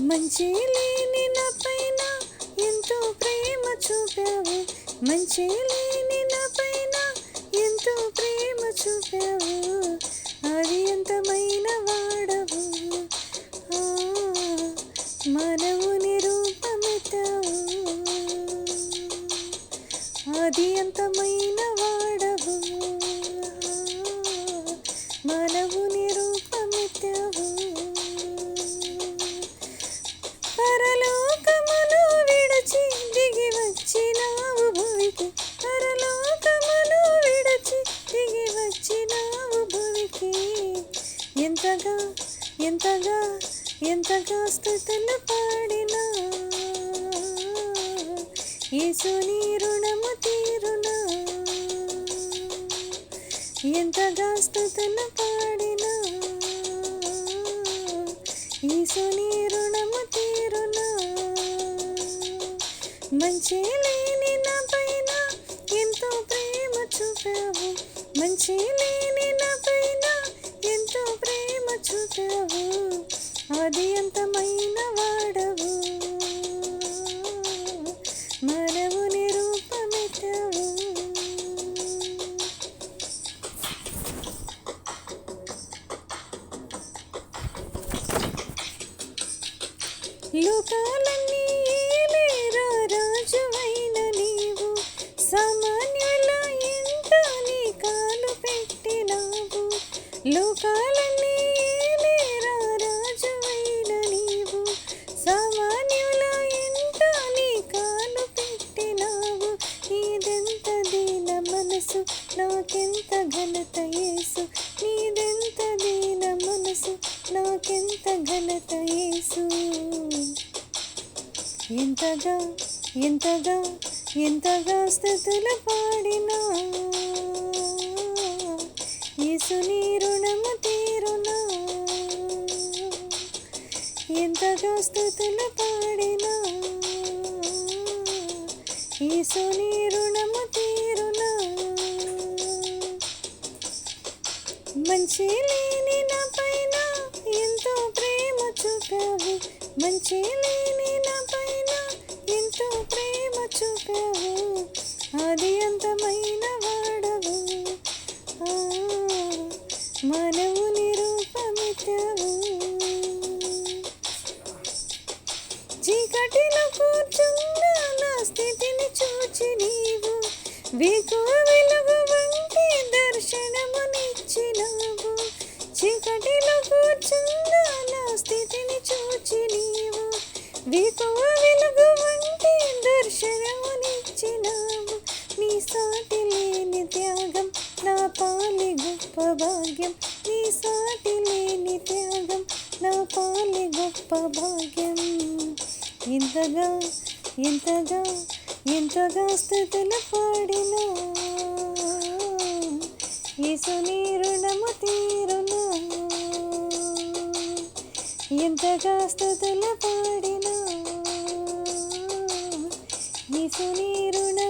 మంచి లేని నా పైన ఎంతో ప్రేమ చూపావు, మంచి లేని నా పైన ఎంతో ప్రేమ చూపావు, అది ఎంతమైన వాడవు, మనవుని రూపమెత్తావు, అది ఎంతమైన వాడవు, మనవుని రూపమెత్తావు. పరలోకమును విడచి దిగి వచ్చినావు భూమికి, పరలోకమును విడచి దిగి వచ్చినావు భూమికి, ఎంతగా ఎంతగా ఎంతగా స్తుతులు పాడినా యేసుని రుణము తీరునా, ఎంతగా స్తుతులు పాడినా యేసుని రుణము తీరునా. మంచి లేని నా పైన ఎంతో ప్రేమ చూపావు, మంచి లేని నా పైన ఎంతో ప్రేమ చూపావు, అది అంతమైన వాడవు, మనవుని రూపమెత్తావు. లోకాలన్నీ ఏలేరా రాజువైన నీవు, సామాన్యుల ఇంట నీ కాలు పెట్టినావు, లోకాలన్నీ ఏలేరా రాజువైన నీవు, సామాన్యుల ఇంట నీ కాలు పెట్టినావు, నీదెంత దీన మనసు నాకెంత ఘనత యేసు, నీదెంత దీన మనసు నాకెంత ఘనత యేసు, ఎంతగా ఎంతగా ఎంతగా స్తుతులు పాడినా యేసుని రుణము తీరునా, ఎంతగా స్తుతులు పాడినా యేసుని రుణము తీరునా. మంచి లేని నా పైన ఎంతో ప్రేమ చూపావు, మంచి లేని నా పైన ఎంతో ప్రేమ చూపావు, అది అంతమైన వాడవు, మనవుని రూపమెత్తావు. చీకటిలో కూర్చున్న నా స్థితిని చూచి నీవు, వేకువ వెలుగు వంటి దర్శనమునిచ్చినావు, చీకటిలో కూర్చున్న నా స్థితిని చూచి నీవు, వేకువ వెలుగు వంటి దర్శనమునిచ్చినావు, నీ సాటి లేని త్యాగం నా పాలి గొప్ప భాగ్యం, నీ సాటి లేని త్యాగం నా పాలి గొప్ప భాగ్యం, ఎంతగా ఎంతగా ఎంతగా స్తుతులు పాడినా యేసుని రుణము తీరునా, ఎంతగా స్తుతులు పాడినా యేసుని రుణము